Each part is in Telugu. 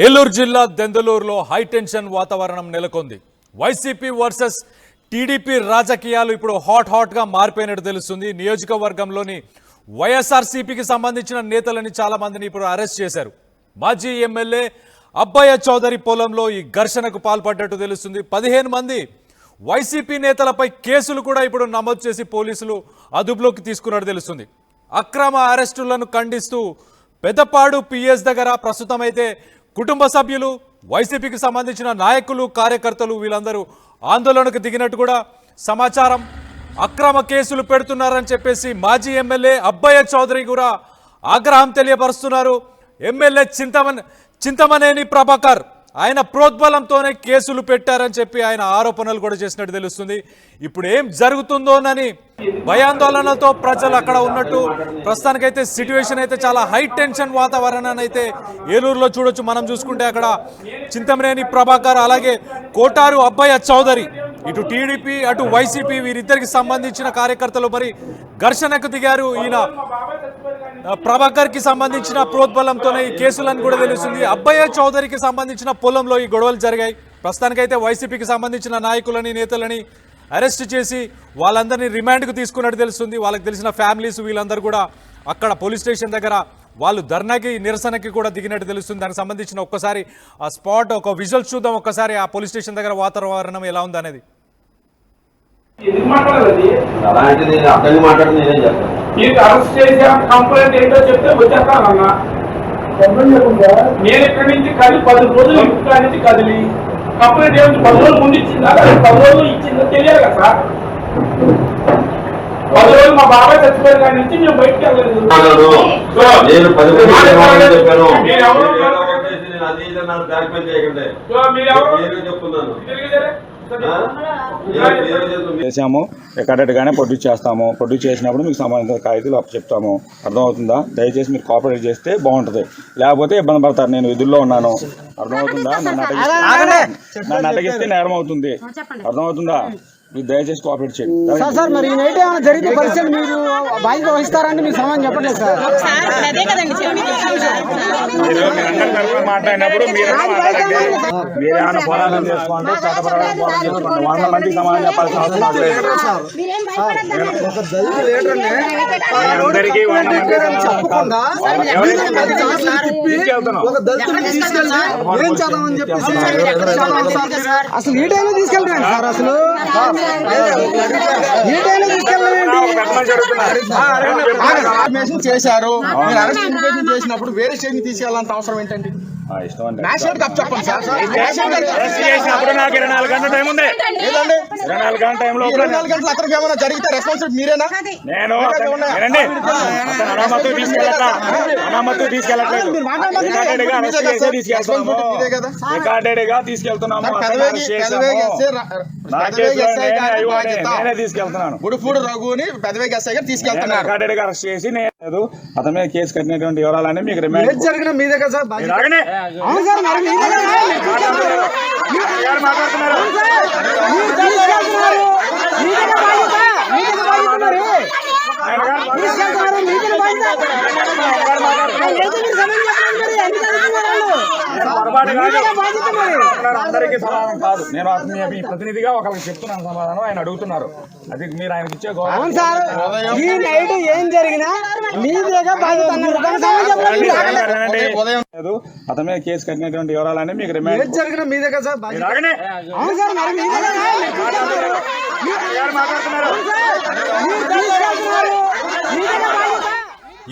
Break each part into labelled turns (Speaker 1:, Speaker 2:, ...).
Speaker 1: ఏలూరు జిల్లా దెందులూరులో హై టెన్షన్ వాతావరణం నెలకొంది. వైసీపీ వర్సెస్ టీడీపీ రాజకీయాలు ఇప్పుడు హాట్ గా మారిపోయినట్టు తెలుస్తుంది. నియోజకవర్గంలోని వైఎస్ఆర్సీపీకి సంబంధించిన నేతలని చాలా మందిని ఇప్పుడు అరెస్ట్ చేశారు. మాజీ ఎమ్మెల్యే అబ్బయ్య చౌదరి పొలంలో ఈ ఘర్షణకు పాల్పడ్డట్టు తెలుస్తుంది. 15 మంది వైసీపీ నేతలపై కేసులు కూడా ఇప్పుడు నమోదు చేసి పోలీసులు అదుపులోకి తీసుకున్నట్టు తెలుస్తుంది. అక్రమ అరెస్టులను ఖండిస్తూ పెద్దపాడు పిఎస్ దగ్గర ప్రస్తుతం అయితే కుటుంబ సభ్యులు, వైసీపీకి సంబంధించిన నాయకులు, కార్యకర్తలు వీళ్ళందరూ ఆందోళనకు దిగినట్టు కూడా సమాచారం. అక్రమ కేసులు పెడుతున్నారని చెప్పేసి మాజీ ఎమ్మెల్యే అబ్బయ్య చౌదరి కూడా ఆగ్రహం తెలియపరుస్తున్నారు. ఎమ్మెల్యే చింతమనేని ప్రభాకర్ ఆయన ప్రోద్బలంతోనే కేసులు పెట్టారని చెప్పి ఆయన ఆరోపణలు కూడా చేసినట్టు తెలుస్తుంది. ఇప్పుడు ఏం జరుగుతుందోనని భయాందోళనతో ప్రజలు అక్కడ ఉన్నట్టు ప్రస్తుతానికైతే సిట్యుయేషన్ అయితే చాలా హై టెన్షన్ వాతావరణాన్ని అయితే ఏలూరులో చూడొచ్చు. మనం చూసుకుంటే అక్కడ చింతమనేని ప్రభాకర్ అలాగే కోటారు అబ్బయ్య చౌదరి, ఇటు టీడీపీ అటు వైసీపీ వీరిద్దరికి సంబంధించిన కార్యకర్తలు మరి ఘర్షణకు దిగారు. ఈయన ప్రభాకర్ కి సంబంధించిన ప్రోద్బలంతోనే ఈ కేసులను కూడా తెలుస్తుంది. అబ్బయ్య చౌదరికి సంబంధించిన పొలంలో ఈ గొడవలు జరిగాయి. ప్రస్తుతానికైతే వైసీపీకి సంబంధించిన నాయకులని, నేతలని అరెస్ట్ చేసి వాళ్ళందరినీ రిమాండ్కు తీసుకున్నట్టు తెలుస్తుంది. వాళ్ళకి తెలిసిన ఫ్యామిలీస్ వీళ్ళందరూ కూడా అక్కడ పోలీస్ స్టేషన్ దగ్గర వాళ్ళు ధర్నాకి, నిరసనకి కూడా దిగినట్టు తెలుస్తుంది. దానికి సంబంధించిన ఒక్కసారి ఆ స్పాట్ ఒక విజువల్స్ చూద్దాం. ఒక్కసారి ఆ పోలీస్ స్టేషన్ దగ్గర వాతావరణం ఎలా ఉంది అనేది.
Speaker 2: అరెస్ట్ చేసి కంప్లైంట్ ఏంటో చెప్తే వచ్చేస్తానన్నా. నేను ఇక్కడి నుంచి కదిలి 10 రోజులు ఇంటి నుంచి కదిలి కంప్లైంట్ ఏమి 10 రోజులు ముందు ఇచ్చిందా, 10 రోజులు ఇచ్చిందో తెలియాలి కదా సార్. 10 రోజులు మా బాబాయ్ చచ్చిపోయిన కాడి నుంచి మేము బయటకు వెళ్ళలేదు.
Speaker 3: చేసాము, రికార్డెడ్గానే ప్రొడ్యూస్ చేస్తాము. ప్రొడ్యూస్ చేసినప్పుడు మీకు సంబంధించిన కాగితాలు చెప్తాము. అర్థమవుతుందా? దయచేసి మీరు కోఆపరేట్ చేస్తే బాగుంటుంది, లేకపోతే ఇబ్బంది పడతారు. నేను విధుల్లో ఉన్నాను, అర్థమవుతుందా? నన్ను అడ్డగిస్తే నేరం అవుతుంది, అర్థమవుతుందా? మీరు దయచేసి కోఆపరేట్ చేయండి.
Speaker 4: సార్ మరి ఈ నైట్ ఏమైనా జరిగితే పరిస్థితి మీరు బాధ్యత వహిస్తారంటే మీకు సమాధానం చెప్పట్లేదు సార్.
Speaker 3: మాట్లాడినప్పుడు మీరేమైనా పోరాటం చేసుకోండి, చట్టపరమైన పోరాటం చేసుకోండి. 100 మందికి సమాధానం చెప్పాల్సిన అవసరం నాకు లేదు. అందరికీ 100 మంది
Speaker 4: అసలు ఈ టైంలో తీసుకెళ్తాను సార్. అసలు చేశారు, చేసినప్పుడు వేరే స్టేషన్ తీసుకెళ్ళాలంత అవసరం ఏంటండి?
Speaker 3: చెప్పండి.
Speaker 4: నాకు 24 గంటల టైం ఉంది.
Speaker 3: 24 గంటల టైంలో
Speaker 4: 24 గంటలు అతనికి ఏమైనా జరిగితే రెస్పాన్సిబిలిటీ మీరేనా?
Speaker 3: నేను అనామత్తు తీసుకెళ్ళట్లేదు, రికార్డెడ్గా తీసుకెళ్తున్నాము. నేనే తీసుకెళ్తున్నాను.
Speaker 4: గుడిపూడి రఘుని పెదవేగి ఎస్ఐ గారు తీసుకెళ్తున్నారు.
Speaker 3: రికార్డెడ్గా అరెస్ట్ చేసి నేను అతని మీద కేసు కట్టినటువంటి వివరాలన్నీ మీకు రిమాండ్
Speaker 4: జరిగిన మీ దగ్గర సార్.
Speaker 3: అందరికీ సమాధానం కాదు. నేను మీ ప్రతినిధిగా ఒకరికి చెప్తున్నాను సమాధానం. ఆయన అడుగుతున్నారు, అది మీరు ఆయనకి ఇచ్చే గౌరవం.
Speaker 4: ఈ నైట్ ఏం జరిగినా
Speaker 3: అతని మీద కేసు కట్టినటువంటి వివరాలన్నీ మీకు రిమాండ్
Speaker 4: జరిగిన మీ దగ్గర సార్.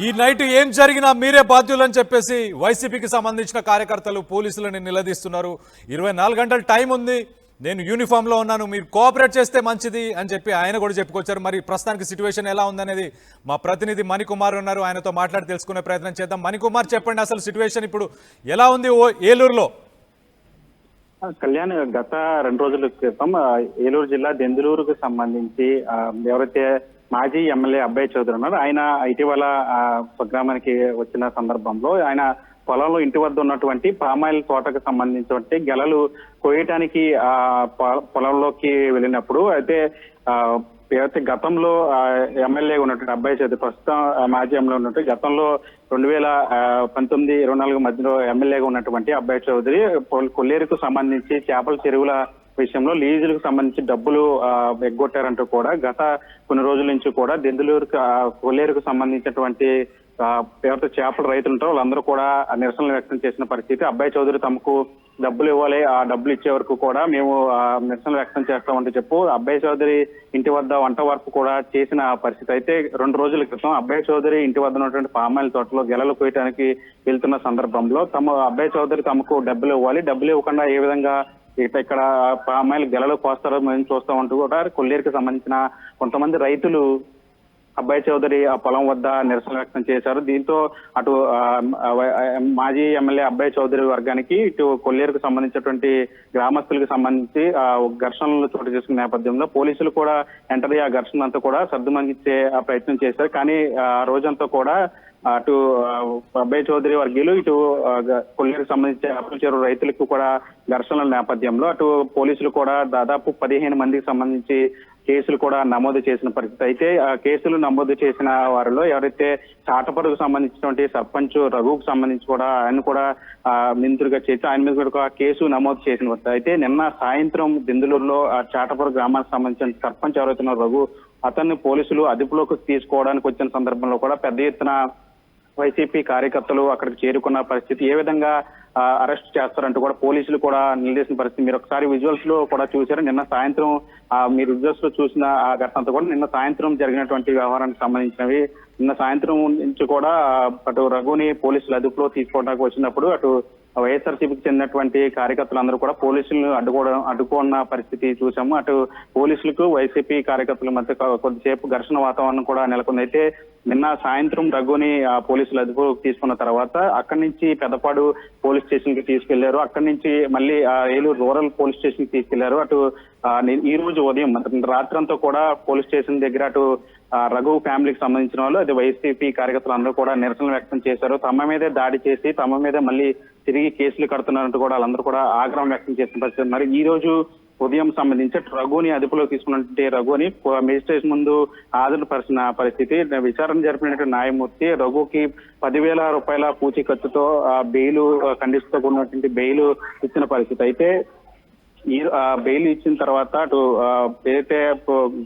Speaker 1: ఈ నైట్ ఏం జరిగినా మీరే బాధ్యులని చెప్పేసి వైసీపీకి సంబంధించిన కార్యకర్తలు పోలీసులని నిలదీస్తున్నారు. 24 గంటల టైం ఉంది, నేను యూనిఫామ్లో ఉన్నాను, మీరు కోఆపరేట్ చేస్తే మంచిది అని చెప్పి ఆయన కూడా చెప్పుకొచ్చారు. మరి ప్రస్తుతానికి సిచ్యువేషన్ ఎలా ఉందనేది మా ప్రతినిధి మణికుమార్ ఉన్నారు, ఆయనతో మాట్లాడి తెలుసుకునే ప్రయత్నం చేద్దాం. మణికుమార్, చెప్పండి, అసలు సిచ్యువేషన్ ఇప్పుడు ఎలా ఉంది ఏలూరులో?
Speaker 5: కళ్యాణ్, గత 2 రోజుల క్రితం ఏలూరు జిల్లా దెందులూరుకు సంబంధించి ఎవరైతే మాజీ ఎమ్మెల్యే అబ్బయ్య చౌదరి ఉన్నారు, ఆయన ఇటీవల స్వగ్రామానికి వచ్చిన సందర్భంలో ఆయన పొలంలో ఇంటి వద్ద ఉన్నటువంటి పామాయిల్ తోటకు సంబంధించినటువంటి గెలలు కోయటానికి పొలంలోకి వెళ్ళినప్పుడు అయితే ఏదైతే గతంలో ఎమ్మెల్యే ఉన్నటువంటి అబ్బాయి చౌదరి ప్రస్తుతం మాజీ ఎమ్మెల్యే ఉన్నట్టు గతంలో 2019-24 మధ్యలో ఎమ్మెల్యేగా ఉన్నటువంటి అబ్బాయి చౌదరి కొల్లేరుకు సంబంధించి చేపల చెరువుల విషయంలో లీజులకు సంబంధించి డబ్బులు ఎగ్గొట్టారంటూ కూడా గత కొన్ని రోజుల నుంచి కూడా కొల్లేరుకు సంబంధించినటువంటి ఎవరైతే చేపల రైతులు ఉంటారో వాళ్ళందరూ కూడా నిరసనలు వ్యక్తం చేసిన పరిస్థితి. అబ్బాయి చౌదరి తమకు డబ్బులు ఇవ్వాలి, ఆ డబ్బులు ఇచ్చే వరకు కూడా మేము నిరసనలు వ్యక్తం చేస్తామంటూ చెప్పు అబ్బాయి చౌదరి ఇంటి వద్ద వంట వరకు కూడా చేసిన పరిస్థితి. అయితే 2 రోజుల క్రితం అబ్బాయి చౌదరి ఇంటి వద్ద ఉన్నటువంటి పామాయిల్ తోటలో గెలలు కోయడానికి వెళ్తున్న సందర్భంలో అబ్బాయి చౌదరి తమకు డబ్బులు ఇవ్వాలి, డబ్బులు ఇవ్వకుండా ఏ విధంగా ఇక్కడ పామాయిల్ గెలలు కోస్తారో మేము చూస్తామంటూ కూడా కొల్లేరుకి సంబంధించిన కొంతమంది రైతులు అబ్బాయి చౌదరి ఆ పొలం వద్ద నిరసన వ్యక్తం చేశారు. దీంతో అటు మాజీ ఎమ్మెల్యే అబ్బాయి చౌదరి వర్గానికి ఇటు కొల్లేరుకు సంబంధించినటువంటి గ్రామస్తులకు సంబంధించి ఘర్షణలు చోటు చేసుకున్న నేపథ్యంలో పోలీసులు కూడా ఎంటర్ ఆ ఘర్షణ అంతా కూడా సర్దుమణించే ప్రయత్నం చేశారు. కానీ ఆ రోజంతా కూడా అటు అబ్బాయి చౌదరి వర్గీయులు ఇటు కొల్లేరుకు సంబంధించిన చేపల చెరువు రైతులకు కూడా ఘర్షణల నేపథ్యంలో అటు పోలీసులు కూడా దాదాపు 15 మందికి సంబంధించి కేసులు కూడా నమోదు చేసిన పరిస్థితి. అయితే ఆ కేసులు నమోదు చేసిన వారిలో ఎవరైతే చాటపరుకు సంబంధించినటువంటి సర్పంచ్ రఘుకు సంబంధించి కూడా ఆయన కూడా నిందితుడిగా చేసి ఆయన మీద కూడా కేసు నమోదు చేసిన పరిస్థితి. అయితే నిన్న సాయంత్రం దెందులూరులో చాటపరు గ్రామానికి సంబంధించిన సర్పంచ్ ఎవరైతే రఘు అతన్ని పోలీసులు అదుపులోకి తీసుకోవడానికి వచ్చిన సందర్భంలో కూడా పెద్ద ఎత్తున వైసీపీ కార్యకర్తలు అక్కడికి చేరుకున్న పరిస్థితి. ఏ విధంగా అరెస్ట్ చేస్తారంటూ కూడా పోలీసులు కూడా నిలదీసిన పరిస్థితి. మీరు ఒకసారి విజువల్స్ లో కూడా చూశారు. నిన్న సాయంత్రం మీరు విజువల్స్ లో చూసిన ఆ ఘటన అంతా కూడా నిన్న సాయంత్రం జరిగినటువంటి వ్యవహారానికి సంబంధించినవి. నిన్న సాయంత్రం నుంచి కూడా అటు రఘుని పోలీసులు అదుపులో తీసుకోవడానికి వచ్చినప్పుడు అటు వైఎస్ఆర్సీపీకి చెందినటువంటి కార్యకర్తలందరూ కూడా పోలీసులను అడ్డుకున్న పరిస్థితి చూసాము. అటు పోలీసులకు వైసీపీ కార్యకర్తల మధ్య కొద్దిసేపు ఘర్షణ వాతావరణం కూడా నెలకొంది. అయితే నిన్న సాయంత్రం రఘుని పోలీసులు అదుపులోకి తీసుకున్న తర్వాత అక్కడి నుంచి పెద్దపాడు పోలీస్ స్టేషన్ కి తీసుకెళ్లారు. అక్కడి నుంచి మళ్ళీ ఏలూరు రూరల్ పోలీస్ స్టేషన్ కి తీసుకెళ్లారు. అటు ఈ రోజు ఉదయం రాత్రంతా కూడా పోలీస్ స్టేషన్ దగ్గర అటు రఘు ఫ్యామిలీకి సంబంధించిన వాళ్ళు అది వైసీపీ కార్యకర్తలు అందరూ కూడా నిరసన వ్యక్తం చేశారు. తమ మీదే దాడి చేసి తమ మీదే మళ్ళీ తిరిగి కేసులు కడుతున్నారంటూ కూడా వాళ్ళందరూ కూడా ఆగ్రహం వ్యక్తం చేసిన పరిస్థితి. మరి ఈ రోజు ఉదయం సంబంధించి రఘుని అదుపులో తీసుకున్నటువంటి రఘుని మేజిస్ట్రేట్ ముందు హాజరుపరిచిన పరిస్థితి. విచారణ జరిపినటువంటి న్యాయమూర్తి రఘుకి 10,000 రూపాయల పూచీకత్తుతో బెయిల్ ఖండిస్తూ ఉన్నటువంటి బెయిల్ ఇచ్చిన పరిస్థితి. అయితే ఈ బెయిల్ ఇచ్చిన తర్వాత అటు ఏదైతే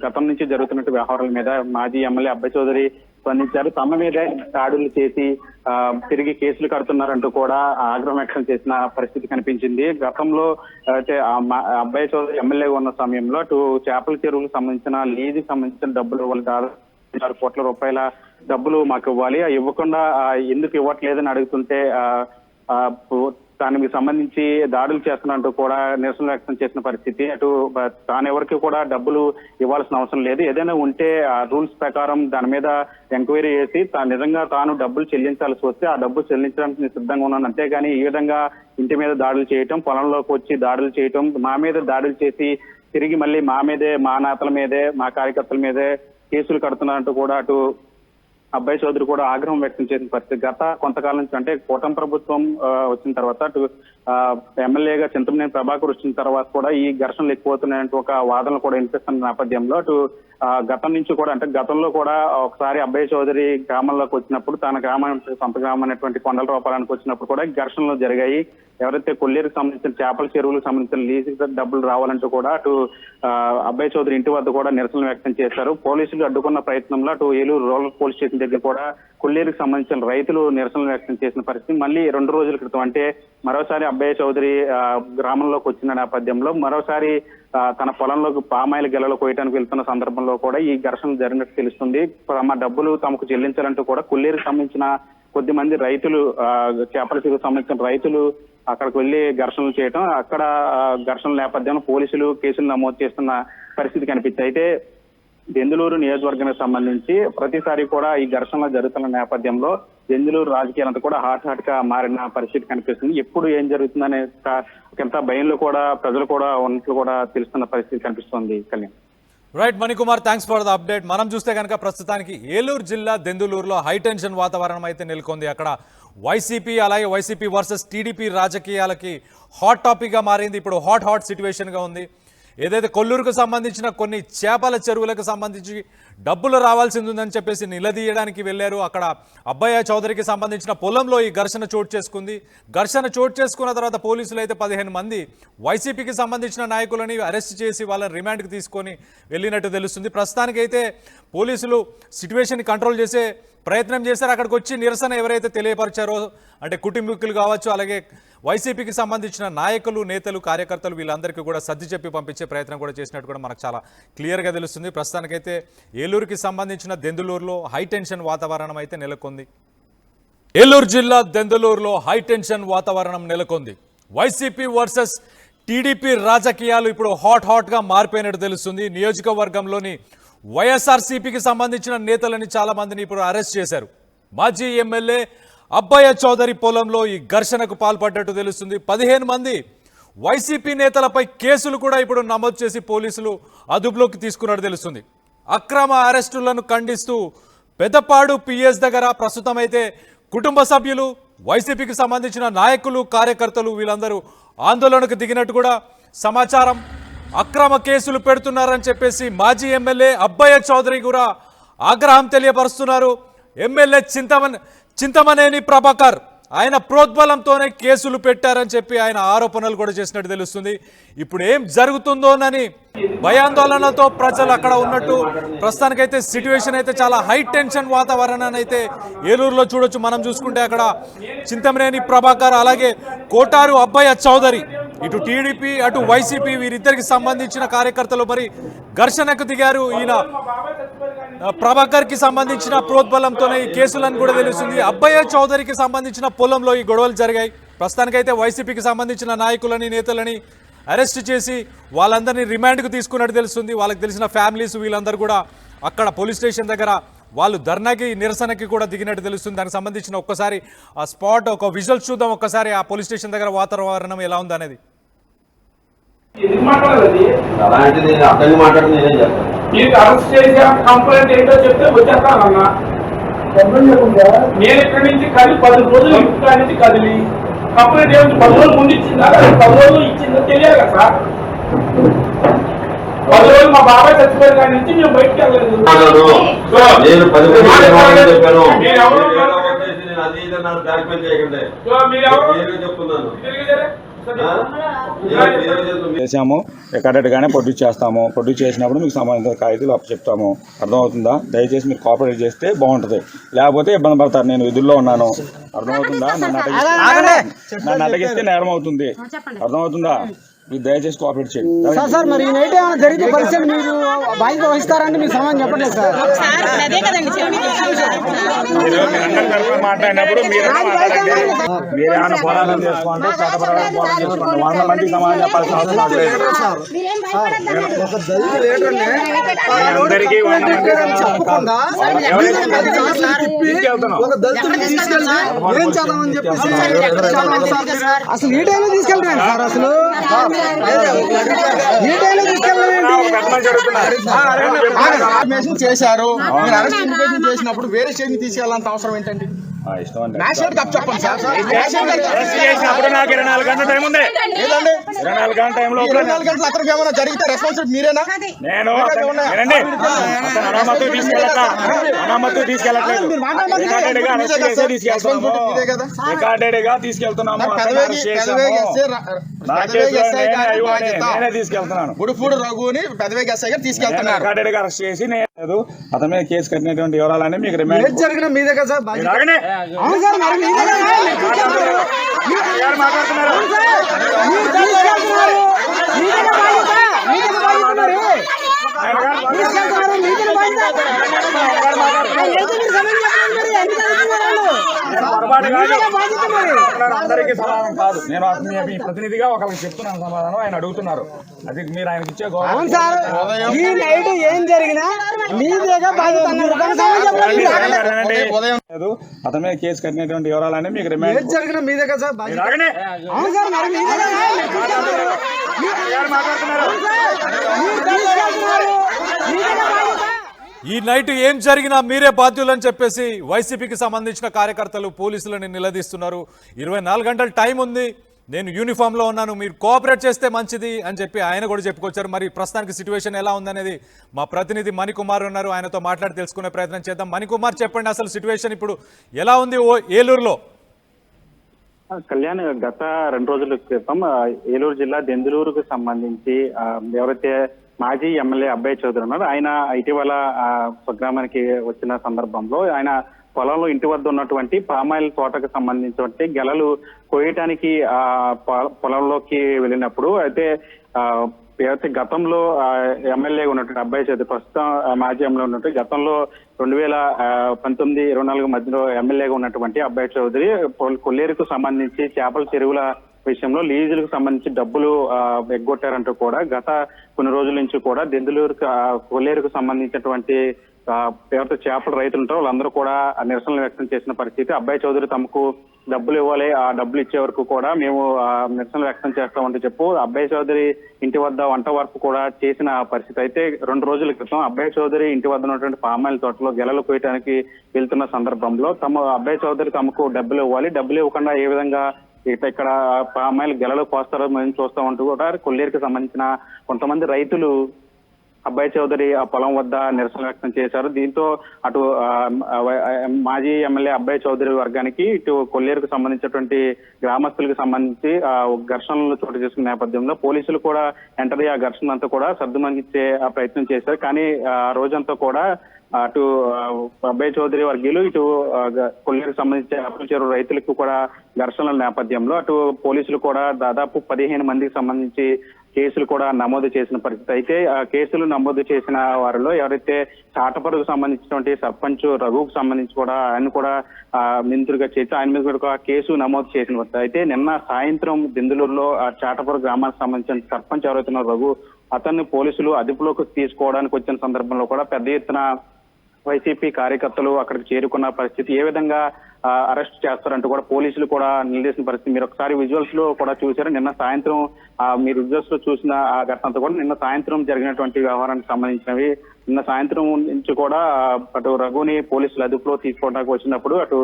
Speaker 5: గతం నుంచి జరుగుతున్నట్టు వ్యవహారాల మీద మాజీ ఎమ్మెల్యే అబ్బాయి చౌదరి స్పందించారు. తమ మీదే దాడులు చేసి తిరిగి కేసులు కడుతున్నారంటూ కూడా ఆగ్రహం వ్యక్తం చేసిన పరిస్థితి కనిపించింది. గతంలో అయితే అబ్బాయి చౌదరి ఎమ్మెల్యేగా ఉన్న సమయంలో అటు చేపల చెరువులకు సంబంధించిన లీజుకి సంబంధించిన డబ్బులు వాళ్ళు దాదాపు 6 కోట్ల రూపాయల డబ్బులు మాకు ఇవ్వాలి, ఇవ్వకుండా ఎందుకు ఇవ్వట్లేదని అడుగుతుంటే దానికి సంబంధించి దాడులు చేస్తున్నట్టు కూడా నిరసన వ్యక్తం చేసిన పరిస్థితి. అటు తానెవరికి కూడా డబ్బులు ఇవ్వాల్సిన అవసరం లేదు, ఏదైనా ఉంటే ఆ రూల్స్ ప్రకారం దాని మీద ఎంక్వైరీ చేసి నిజంగా తాను డబ్బులు చెల్లించాల్సి వస్తే ఆ డబ్బు చెల్లించడానికి సిద్ధంగా ఉన్నాను, అంతేగాని ఈ విధంగా ఇంటి మీద దాడులు చేయటం, పొలంలోకి వచ్చి దాడులు చేయటం, మా మీద దాడులు చేసి తిరిగి మళ్ళీ మా మీదే, మా నేతల మీదే, మా కార్యకర్తల మీదే కేసులు కడుతున్నారంటూ కూడా అటు అబ్బాయి చౌదరి కూడా ఆగ్రహం వ్యక్తం చేసిన పరిస్థితి. గత కొంతకాలం నుంచి అంటే కూటమి ప్రభుత్వం వచ్చిన తర్వాత అటు ఎమ్మెల్యేగా చింతమనేని ప్రభాకర్ వచ్చిన తర్వాత కూడా ఈ ఘర్షణలు ఎక్కువవుతున్నాయంటూ ఒక వాదనలు కూడా వినిపిస్తున్న నేపథ్యంలో అటు గతం నుంచి కూడా అంటే గతంలో కూడా ఒకసారి అబ్బాయి చౌదరి గ్రామంలోకి వచ్చినప్పుడు తన గ్రామానికి సొంత గ్రామం అనేటువంటి కొండల రూపాయలకు వచ్చినప్పుడు కూడా ఘర్షణలు జరిగాయి. ఎవరైతే కొల్లేరుకు సంబంధించిన చేపల చెరువులకు సంబంధించిన లీజుకి డబ్బులు రావాలంటూ కూడా అటు అబ్బాయి చౌదరి ఇంటి వద్ద కూడా నిరసనలు వ్యక్తం చేశారు. పోలీసులు అడ్డుకున్న ప్రయత్నంలో అటు ఏలూరు రూరల్ పోలీస్ స్టేషన్ దగ్గర కూడా కొల్లేరుకు సంబంధించిన రైతులు నిరసనలు వ్యక్తం చేసిన పరిస్థితి. మళ్ళీ 2 రోజుల క్రితం అంటే మరోసారి అబ్బాయి చౌదరి గ్రామంలోకి వచ్చిన నేపథ్యంలో మరోసారి తన పొలంలోకి పామాయిల్ గెలలు కోయడానికి వెళ్తున్న సందర్భంలో కూడా ఈ ఘర్షణ జరిగినట్టు తెలుస్తుంది. తమ డబ్బులు తమకు చెల్లించాలంటూ కూడా కొల్లేరుకు సంబంధించిన కొద్ది మంది రైతులు చేపల చెరువుకు సంబంధించిన రైతులు అక్కడికి వెళ్లి ఘర్షణలు చేయటం, అక్కడ ఘర్షణల నేపథ్యంలో పోలీసులు కేసులు నమోదు చేస్తున్న పరిస్థితి కనిపించింది. అయితే దెందులూరు నియోజకవర్గానికి సంబంధించి ప్రతిసారి కూడా ఈ ఘర్షణలు జరుగుతున్న నేపథ్యంలో దెందులూరు రాజకీయాలంతా కూడా హాట్ గా మారిన పరిస్థితి కనిపిస్తుంది. ఎప్పుడు ఏం జరుగుతుందనే కొంత భయంలో కూడా ప్రజలు కూడా ఉన్నట్లు కూడా తెలుస్తున్న పరిస్థితి కనిపిస్తుంది. Kalyan.
Speaker 1: Right Manikumar, thanks for the update. మనం చూస్తే కనుక ప్రస్తుతానికి ఏలూరు జిల్లా దెందులూరులో హై టెన్షన్ వాతావరణం అయితే నెలకొంది. అక్కడ వైసీపీ అలాగే వైసీపీ వర్సెస్ టీడీపీ రాజకీయాలకి హాట్ టాపిక్గా మారింది. ఇప్పుడు హాట్ సిచ్యువేషన్గా ఉంది. ఏదైతే కొల్లూరుకు సంబంధించిన కొన్ని చేపల చెరువులకు సంబంధించి డబ్బులు రావాల్సింది ఉందని చెప్పేసి నిలదీయడానికి వెళ్ళారు. అక్కడ అబ్బయ్య చౌదరికి సంబంధించిన పొలంలో ఈ ఘర్షణ చోటు చేసుకుంది. ఘర్షణ చోటు చేసుకున్న తర్వాత పోలీసులు అయితే 15 మంది వైసీపీకి సంబంధించిన నాయకులని అరెస్ట్ చేసి వాళ్ళని రిమాండ్కి తీసుకొని వెళ్ళినట్టు తెలుస్తుంది. ప్రస్తుతానికైతే పోలీసులు సిట్యువేషన్ కంట్రోల్ చేసే ప్రయత్నం చేశారు. అక్కడికి వచ్చి నిరసన ఎవరైతే తెలియపరిచారో అంటే కుటుంబీకులు కావచ్చు, అలాగే వైసీపీకి సంబంధించిన నాయకులు, నేతలు, కార్యకర్తలు వీళ్ళందరికీ కూడా సర్ది చెప్పి పంపించే ప్రయత్నం కూడా చేసినట్టు కూడా మనకు చాలా క్లియర్గా తెలుస్తుంది. ప్రస్తుతానికైతే ఏలూరుకి సంబంధించిన దెందులూరులో హైటెన్షన్ వాతావరణం అయితే నెలకొంది. ఏలూరు జిల్లా దెందులూరులో హైటెన్షన్ వాతావరణం నెలకొంది. వైసీపీ వర్సెస్ టీడీపీ రాజకీయాలు ఇప్పుడు హాట్గా మారిపోయినట్టు తెలుస్తుంది. నియోజకవర్గంలోని వైఎస్ఆర్సీపీకి సంబంధించిన నేతలని చాలా మందిని ఇప్పుడు అరెస్ట్ చేశారు. మాజీ ఎమ్మెల్యే అబ్బయ్య చౌదరి పొలంలో ఈ ఘర్షణకు పాల్పడ్డట్టు తెలుస్తుంది. 15 మంది వైసీపీ నేతలపై కేసులు కూడా ఇప్పుడు నమోదు చేసి పోలీసులు అదుపులోకి తీసుకున్నట్టు తెలుస్తుంది. అక్రమ అరెస్టులను ఖండిస్తూ పెద్దపాడు పిఎస్ దగ్గర ప్రస్తుతం అయితే కుటుంబ సభ్యులు, వైసీపీకి సంబంధించిన నాయకులు, కార్యకర్తలు వీళ్ళందరూ ఆందోళనకు దిగినట్టు కూడా సమాచారం. అక్రమ కేసులు పెడుతున్నారని చెప్పేసి మాజీ ఎమ్మెల్యే అబ్బయ్య చౌదరి కూడా ఆగ్రహం తెలియపరుస్తున్నారు. ఎమ్మెల్యే చింతమనేని ప్రభాకర్ ఆయన ప్రోద్బలంతోనే కేసులు పెట్టారని చెప్పి ఆయన ఆరోపణలు కూడా చేసినట్టు తెలుస్తుంది. ఇప్పుడు ఏం జరుగుతుందోనని భయాందోళనతో ప్రజలు అక్కడ ఉన్నట్టు ప్రస్తుతానికైతే సిట్యువేషన్ అయితే చాలా హై టెన్షన్ వాతావరణాన్ని అయితే ఏలూరులో చూడొచ్చు. మనం చూసుకుంటే అక్కడ చింతమనేని ప్రభాకర్ అలాగే కోటారు అబ్బయ్య చౌదరి, ఇటు టీడీపీ అటు వైసీపీ వీరిద్దరికి సంబంధించిన కార్యకర్తలు మరి ఘర్షణకు దిగారు. ఈయన ప్రభాకర్ కి సంబంధించిన ప్రోద్బలంతోనే ఈ కేసులను కూడా తెలుస్తుంది. అబ్బయ్య చౌదరికి సంబంధించిన పొలంలో ఈ గొడవలు జరిగాయి. ప్రస్తుతానికైతే వైసీపీకి సంబంధించిన నాయకులని, నేతలని అరెస్ట్ చేసి వాళ్ళందరినీ రిమాండ్కు తీసుకున్నట్టు తెలుస్తుంది. వాళ్ళకి తెలిసిన ఫ్యామిలీస్ వీళ్ళందరూ కూడా అక్కడ పోలీస్ స్టేషన్ దగ్గర వాళ్ళు ధర్నాకి, నిరసనకి కూడా దిగినట్టు తెలుస్తుంది. దానికి సంబంధించిన ఒక్కసారి ఆ స్పాట్ ఒక విజువల్స్ చూద్దాం. ఒక్కసారి ఆ పోలీస్ స్టేషన్ దగ్గర వాతావరణం ఎలా ఉంది అనేది.
Speaker 2: ఎందుకు మాట్లాడాలి?
Speaker 6: అలాంటిది అతన్ని మాట్లాడి నేనేం చెప్తాను.
Speaker 2: మీకు అరెస్ట్ చేసా కంప్లైంట్ ఏంటో చెప్తే వచ్చేస్తానన్నా. నేను ఇక్కడి నుంచి కదిలి 10 రోజులు ఇక్కడి నుంచి కదిలి కంప్లైంట్ ఏమిటి 10 రోజులు ముందు ఇచ్చిందా, 10 రోజులు ఇచ్చిందో తెలియాలి కదా సార్. 10 రోజులు మా బాబాయ్ చచ్చిపోయిన కాడి నుంచి మేము బయటికి వెళ్ళలేదు.
Speaker 6: నేను 10 రోజులు చెప్పాను.
Speaker 3: చేసాము, ఎక్కడగానే ప్రొడ్యూస్ చేస్తాము. ప్రొడ్యూస్ చేసినప్పుడు మీకు సంబంధించిన కాగితాలు చెప్తాము. అర్థమవుతుందా? దయచేసి మీరు కోఆపరేట్ చేస్తే బాగుంటుంది, లేకపోతే ఇబ్బంది పడతారు. నేను విధుల్లో ఉన్నాను, అర్థమవుతుందా? నన్ను అటగిస్తే నేరం అవుతుంది, అర్థమవుతుందా? మీరు దయచేసి కోఆపరేట్ చేయండి.
Speaker 4: సార్ మరి ఈ నైట్ ఏమైనా జరిగితే పరిస్థితి మీరు బాధ్యత వహిస్తారని మీకు సమాధానం చెప్పట్లేదు సార్.
Speaker 3: మాట్లాడినప్పుడు మీరేమైనా పోరాటం చేసుకోండి, చట్టపరమైన పోరాటం చేసుకోండి. 100 మందికి సమాధానం చెప్పాల్సిన అవసరం లేదు. అందరికీ 100
Speaker 4: అసలు ఈ టైంలో తీసుకెళ్తాను సార్. అసలు
Speaker 7: చేశారు, మీరు అరెస్ట్ ఇన్వెస్టిగేషన్ చేసినప్పుడు వేరే స్టేషన్ తీసుకెళ్ళాలంత అవసరం ఏంటండి? చెప్పండి సార్.
Speaker 3: చేసినప్పుడు నాకు 24 గంటల టైం ఉంది. 24 గంటల టైంలో
Speaker 7: 24 గంటల అతనికి ఏమైనా జరిగితే రెస్పాన్సిబిలిటీ మీరేనా?
Speaker 3: నేను అనామత్తు తీసుకెళ్ళట్లేదు. రికార్డెడ్గా తీసుకెళ్తున్నాము. నేనే తీసుకెళ్తున్నాను.
Speaker 7: గుడిపూడి రఘుని పెదవేగి ఎస్ఐ గారు తీసుకెళ్తున్నారు.
Speaker 3: రికార్డెడ్గా అరెస్ట్ చేసి నేను అతని మీద కేసు కట్టినటువంటి వివరాలని మీకు రిమాండ్
Speaker 4: జరిగిన మీదే కదా సార్.
Speaker 3: అందరికీ సమాధానం కాదు. నేను మీ ప్రతినిధిగా ఒకరికి చెప్తున్నాను సమాధానం, ఆయన అడుగుతున్నారు. అది మీరు ఆయనకి ఇచ్చే
Speaker 4: అవును సార్. ఈ నైట్ ఏం జరిగినా మీదేగా బాధ్యత అన్నారు.
Speaker 3: అతని మీద కేసు కట్టినటువంటి వివరాలని మీకు రిమాండ్
Speaker 4: జరిగిన మీదే కదా సార్. అవును సార్. మరి
Speaker 1: ఈ నైట్ ఏం జరిగినా మీరే బాధ్యులని చెప్పేసి వైసీపీకి సంబంధించిన కార్యకర్తలు పోలీసులని నిలదీస్తున్నారు. 24 గంటల టైం ఉంది. నేను యూనిఫామ్లో ఉన్నాను, మీరు కోఆపరేట్ చేస్తే మంచిది అని చెప్పి ఆయన కూడా చెప్పుకొచ్చారు. మరి ప్రస్తుతానికి సిచ్యువేషన్ ఎలా ఉందనేది మా ప్రతినిధి మణికుమార్ ఉన్నారు, ఆయనతో మాట్లాడి తెలుసుకునే ప్రయత్నం చేద్దాం. మణికుమార్, చెప్పండి అసలు సిచ్యువేషన్ ఇప్పుడు ఎలా ఉంది ఏలూరులో?
Speaker 5: కళ్యాణ్, గత 2 రోజుల క్రితం ఏలూరు జిల్లా దెందులూరుకు సంబంధించి ఎవరైతే మాజీ ఎమ్మెల్యే అబ్బాయి చౌదరి ఉన్నారో ఆయన ఇటీవల స్వగ్రామానికి వచ్చిన సందర్భంలో ఆయన పొలంలో ఇంటి వద్ద ఉన్నటువంటి పామాయిల్ తోటకు సంబంధించినటువంటి గెలలు కోయటానికి పొలంలోకి వెళ్ళినప్పుడు అయితే గతంలో ఎమ్మెల్యేగా ఉన్నటువంటి అబ్బాయి చౌదరి, ప్రస్తుతం మాజీ ఎమ్మెల్యే ఉన్నట్టు గతంలో 2019-24 మధ్యలో ఎమ్మెల్యేగా ఉన్నటువంటి అబ్బాయి చౌదరి కొల్లేరుకు సంబంధించి చేపల చెరువుల విషయంలో లీజులకు సంబంధించి డబ్బులు ఎగ్గొట్టారంటూ కూడా గత కొన్ని రోజుల నుంచి కూడా దెందులూరు కొల్లేరుకు సంబంధించినటువంటి ఎవరైతే చేపల రైతులు ఉంటారో వాళ్ళందరూ కూడా నిరసనలు వ్యక్తం చేసిన పరిస్థితి. అబ్బాయి చౌదరి తమకు డబ్బులు ఇవ్వాలి, ఆ డబ్బులు ఇచ్చే వరకు కూడా మేము నిరసనలు వ్యక్తం చేస్తామంటూ చెప్పు అబ్బాయి చౌదరి ఇంటి వద్ద వంట వరకు కూడా చేసిన పరిస్థితి. అయితే 2 రోజుల క్రితం అబ్బాయి చౌదరి ఇంటి వద్ద ఉన్నటువంటి పామాయిల్ తోటలో గెలలు కోయటానికి వెళ్తున్న సందర్భంలో అబ్బాయి చౌదరి తమకు డబ్బులు ఇవ్వాలి, డబ్బులు ఇవ్వకుండా ఏ విధంగా ఇక్కడ పామాయిల్ గెలలు కోస్తారో మేము చూస్తామంటూ కూడా కొల్లేరుకి సంబంధించిన కొంతమంది రైతులు అబ్బాయి చౌదరి ఆ పొలం వద్ద నిరసన వ్యక్తం చేశారు. దీంతో అటు మాజీ ఎమ్మెల్యే అబ్బాయి చౌదరి వర్గానికి ఇటు కొల్లేరుకు సంబంధించినటువంటి గ్రామస్తులకు సంబంధించి ఘర్షణలు చోటు చేసుకున్న నేపథ్యంలో పోలీసులు కూడా ఎంటర్ అయ్యి ఆ ఘర్షణ అంతా కూడా సర్దుమణించే ప్రయత్నం చేశారు. కానీ ఆ రోజంతా కూడా అటు అబ్బాయి చౌదరి వర్గీయులు ఇటు కొల్లేరుకు సంబంధించి చేపల చెరువు రైతులకు కూడా ఘర్షణల నేపథ్యంలో అటు పోలీసులు కూడా దాదాపు 15 మందికి సంబంధించి కేసులు కూడా నమోదు చేసిన పరిస్థితి. అయితే ఆ కేసులు నమోదు చేసిన వారిలో ఎవరైతే చాటపరుకు సంబంధించినటువంటి సర్పంచ్ రఘుకు సంబంధించి కూడా ఆయన కూడా నిందితుడిగా చేసి ఆయన మీద కూడా కేసు నమోదు చేసిన పరిస్థితి. అయితే నిన్న సాయంత్రం దెందులూరులో చాటపరు గ్రామానికి సంబంధించిన సర్పంచ్ ఎవరైతే రఘు అతన్ని పోలీసులు అదుపులోకి తీసుకోవడానికి వచ్చిన సందర్భంలో కూడా పెద్ద ఎత్తున వైసీపీ కార్యకర్తలు అక్కడికి చేరుకున్న పరిస్థితి. ఏ విధంగా అరెస్ట్ చేస్తారంటూ కూడా పోలీసులు కూడా నిలదీసిన పరిస్థితి. మీరు ఒకసారి విజువల్స్ లో కూడా చూశారు. నిన్న సాయంత్రం మీరు విజువల్స్ లో చూసిన ఆ ఘటనతో కూడా నిన్న సాయంత్రం జరిగినటువంటి వ్యవహారానికి సంబంధించినవి. నిన్న సాయంత్రం నుంచి కూడా అటు రఘుని పోలీసులు అదుపులో తీసుకోవడానికి వచ్చినప్పుడు అటు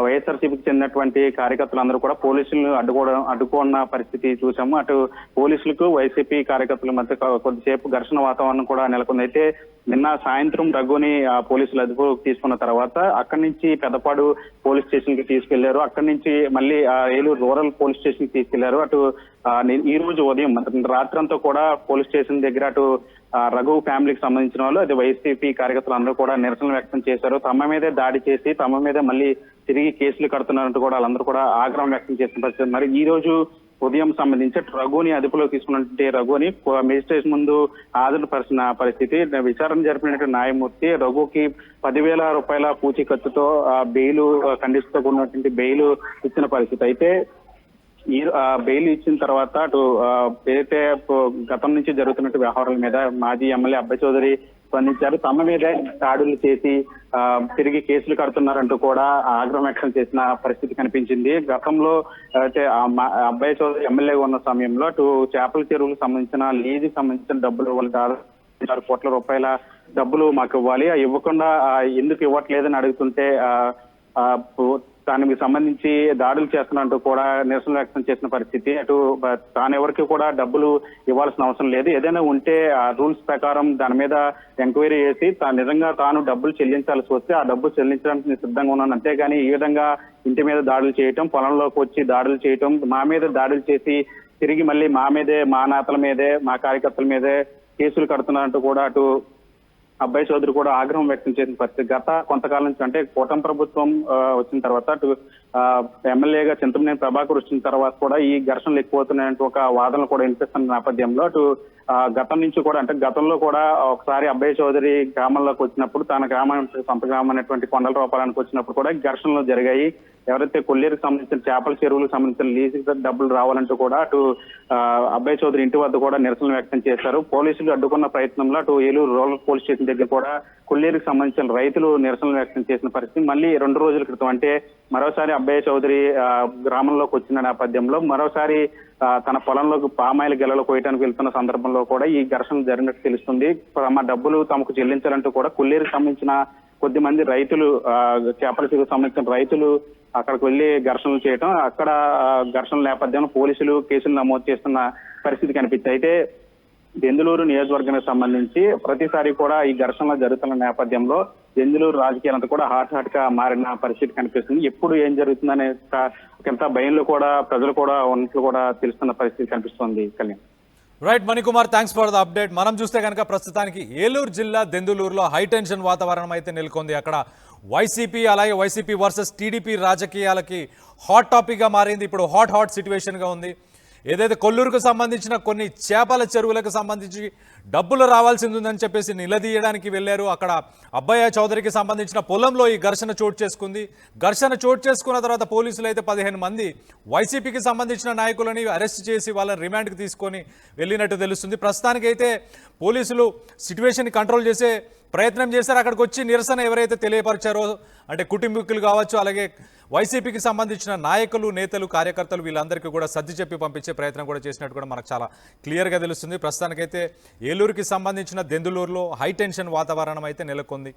Speaker 5: వైఎస్ఆర్సీపీకి చెందినటువంటి కార్యకర్తలందరూ కూడా పోలీసులను అడ్డుకున్న పరిస్థితి చూసాము. అటు పోలీసులకు వైసీపీ కార్యకర్తల మధ్య కొద్దిసేపు ఘర్షణ వాతావరణం కూడా నెలకొంది. అయితే నిన్న సాయంత్రం రఘుని పోలీసులు అదుపులోకి తీసుకున్న తర్వాత అక్కడి నుంచి పెద్దపాడు పోలీస్ స్టేషన్ కి తీసుకెళ్లారు. అక్కడి నుంచి మళ్ళీ ఏలూరు రూరల్ పోలీస్ స్టేషన్ కి తీసుకెళ్లారు. అటు ఈ రోజు ఉదయం రాత్రంతా కూడా పోలీస్ స్టేషన్ దగ్గర అటు రఘు ఫ్యామిలీకి సంబంధించిన వాళ్ళు అది వైసీపీ కార్యకర్తలు అందరూ కూడా నిరసన వ్యక్తం చేశారు. తమ మీదే దాడి చేసి తమ మీద మళ్ళీ తిరిగి కేసులు కడుతున్నారంటూ కూడా వాళ్ళందరూ కూడా ఆగ్రహం వ్యక్తం చేసిన పరిస్థితి. మరి ఈ రోజు ఉదయం సంబంధించి రఘుని అదుపులో తీసుకున్నట్టు రఘుని మేజిస్ట్రేట్ ముందు హాజరుపరిచిన పరిస్థితి. విచారణ జరిపినటువంటి న్యాయమూర్తి రఘుకి 10,000 రూపాయల పూచీకత్తుతో బెయిల్ ఖండిస్తూ ఉన్నటువంటి బెయిల్ ఇచ్చిన పరిస్థితి. అయితే ఈ బెయిల్ ఇచ్చిన తర్వాత అటు ఏదైతే గతం నుంచి జరుగుతున్నట్టు వ్యవహారాల మీద మాజీ ఎమ్మెల్యే అబ్బాయి చౌదరి స్పందించారు. తమ మీద దాడులు చేసి తిరిగి కేసులు కడుతున్నారంటూ కూడా ఆగ్రహం వ్యక్తం చేసిన పరిస్థితి కనిపించింది. గతంలో అయితే అబ్బాయి చౌదరి ఎమ్మెల్యేగా ఉన్న సమయంలో అటు చేపల చెరువులకు సంబంధించిన లీజుకి సంబంధించిన డబ్బులు వాళ్ళు 6 కోట్ల రూపాయల డబ్బులు మాకు ఇవ్వాలి, ఇవ్వకుండా ఎందుకు ఇవ్వట్లేదని అడుగుతుంటే దానికి సంబంధించి దాడులు చేస్తున్నట్టు కూడా నిరసన వ్యక్తం చేసిన పరిస్థితి. అటు తాను ఎవరికి కూడా డబ్బులు ఇవ్వాల్సిన అవసరం లేదు, ఏదైనా ఉంటే ఆ రూల్స్ ప్రకారం దాని మీద ఎంక్వైరీ చేసి నిజంగా తాను డబ్బులు చెల్లించాల్సి వస్తే ఆ డబ్బు చెల్లించడానికి నేను సిద్ధంగా ఉన్నాను, అంతేగాని ఈ విధంగా ఇంటి మీద దాడులు చేయటం, పొలంలోకి వచ్చి దాడులు చేయటం, మా మీద దాడులు చేసి తిరిగి మళ్ళీ మా మీదే మా నేతల మీదే మా కార్యకర్తల మీదే కేసులు కడుతున్నారంటూ కూడా అటు అబ్బాయి చౌదరి కూడా ఆగ్రహం వ్యక్తం చేసిన పరిస్థితి. గత కొంతకాలం నుంచి అంటే కూటమి ప్రభుత్వం వచ్చిన తర్వాత అటు ఎమ్మెల్యేగా చింతమనేని ప్రభాకర్ వచ్చిన తర్వాత కూడా ఈ ఘర్షణలు ఎక్కువవుతున్నాయంటూ ఒక వాదనలు కూడా వినిపిస్తున్న నేపథ్యంలో అటు గతం నుంచి కూడా అంటే గతంలో కూడా ఒకసారి అబ్బాయి చౌదరి గ్రామంలోకి వచ్చినప్పుడు తన సొంత గ్రామం అనేటువంటి కొండల రూపాయలకు వచ్చినప్పుడు కూడా ఘర్షణలు జరిగాయి. ఎవరైతే కొల్లేరుకు సంబంధించిన చేపల చెరువులకు సంబంధించిన లీజుకి డబ్బులు రావాలంటూ కూడా అటు అబ్బాయి చౌదరి ఇంటి వద్ద కూడా నిరసనలు వ్యక్తం చేశారు. పోలీసులు అడ్డుకున్న ప్రయత్నంలో అటు ఏలూరు రూరల్ పోలీస్ స్టేషన్ దగ్గర కూడా కొల్లేరుకు సంబంధించిన రైతులు నిరసనలు వ్యక్తం చేసిన పరిస్థితి. మళ్ళీ 2 రోజుల క్రితం అంటే మరోసారి అబ్బాయి చౌదరి గ్రామంలోకి వచ్చిన నేపథ్యంలో మరోసారి తన పొలంలోకి పామాయిల్ గెలలు కోయటానికి వెళ్తున్న సందర్భంలో కూడా ఈ ఘర్షణ జరిగినట్టు తెలుస్తుంది. తమ డబ్బులు తమకు చెల్లించాలంటూ కూడా కొల్లేరుకు సంబంధించిన కొద్ది మంది రైతులు చేపల చెరువుకు సంబంధించిన రైతులు అక్కడికి వెళ్లి ఘర్షణలు చేయటం, అక్కడ ఘర్షణల నేపథ్యంలో పోలీసులు కేసులు నమోదు చేస్తున్న పరిస్థితి కనిపించింది. అయితే దెందులూరు నియోజకవర్గానికి సంబంధించి ప్రతిసారి కూడా ఈ ఘర్షణలు జరుగుతున్న నేపథ్యంలో దెందులూరు రాజకీయాలంతా కూడా హాట్ గా మారిన పరిస్థితి కనిపిస్తుంది. ఎప్పుడు ఏం జరుగుతుందనే కొంత భయంలో కూడా ప్రజలు కూడా ఉన్నట్లు కూడా తెలుస్తున్న పరిస్థితి కనిపిస్తుంది. Kalyan.
Speaker 1: Right Manikumar, thanks for the update. మనం చూస్తే కనుక ప్రస్తుతానికి ఏలూరు జిల్లా దెందులూరులో హై టెన్షన్ వాతావరణం అయితే నెలకొంది. అక్కడ వైసీపీ అలాగే వైసీపీ వర్సెస్ టీడీపీ రాజకీయాలకి హాట్ టాపిక్గా మారింది. ఇప్పుడు హాట్ సిచ్యువేషన్గా ఉంది. ఏదైతే కొల్లూరుకు సంబంధించిన కొన్ని చేపల చెరువులకు సంబంధించి డబ్బులు రావాల్సింది ఉందని చెప్పేసి నిలదీయడానికి వెళ్ళారు. అక్కడ అబ్బయ్య చౌదరికి సంబంధించిన పొలంలో ఈ ఘర్షణ చోటు చేసుకుంది. ఘర్షణ చోటు చేసుకున్న తర్వాత పోలీసులు అయితే 15 మంది వైసీపీకి సంబంధించిన నాయకులని అరెస్ట్ చేసి వాళ్ళని రిమాండ్కి తీసుకొని వెళ్ళినట్టు తెలుస్తుంది. ప్రస్తుతానికైతే పోలీసులు సిట్యువేషన్ కంట్రోల్ చేసే ప్రయత్నం చేశారు. అక్కడికి వచ్చి నిరసన ఎవరైతే తెలియపరిచారో అంటే కుటుంబీకులు కావచ్చు, అలాగే వైసీపీకి సంబంధించిన నాయకులు, నేతలు, కార్యకర్తలు వీళ్ళందరికీ కూడా సర్ది చెప్పి పంపించే ప్రయత్నం కూడా చేసినట్టు కూడా మనకు చాలా క్లియర్గా తెలుస్తుంది. ప్రస్తుతానికైతే ఏలూరుకి సంబంధించిన దెందులూరులో హై టెన్షన్ వాతావరణం అయితే నెలకొంది.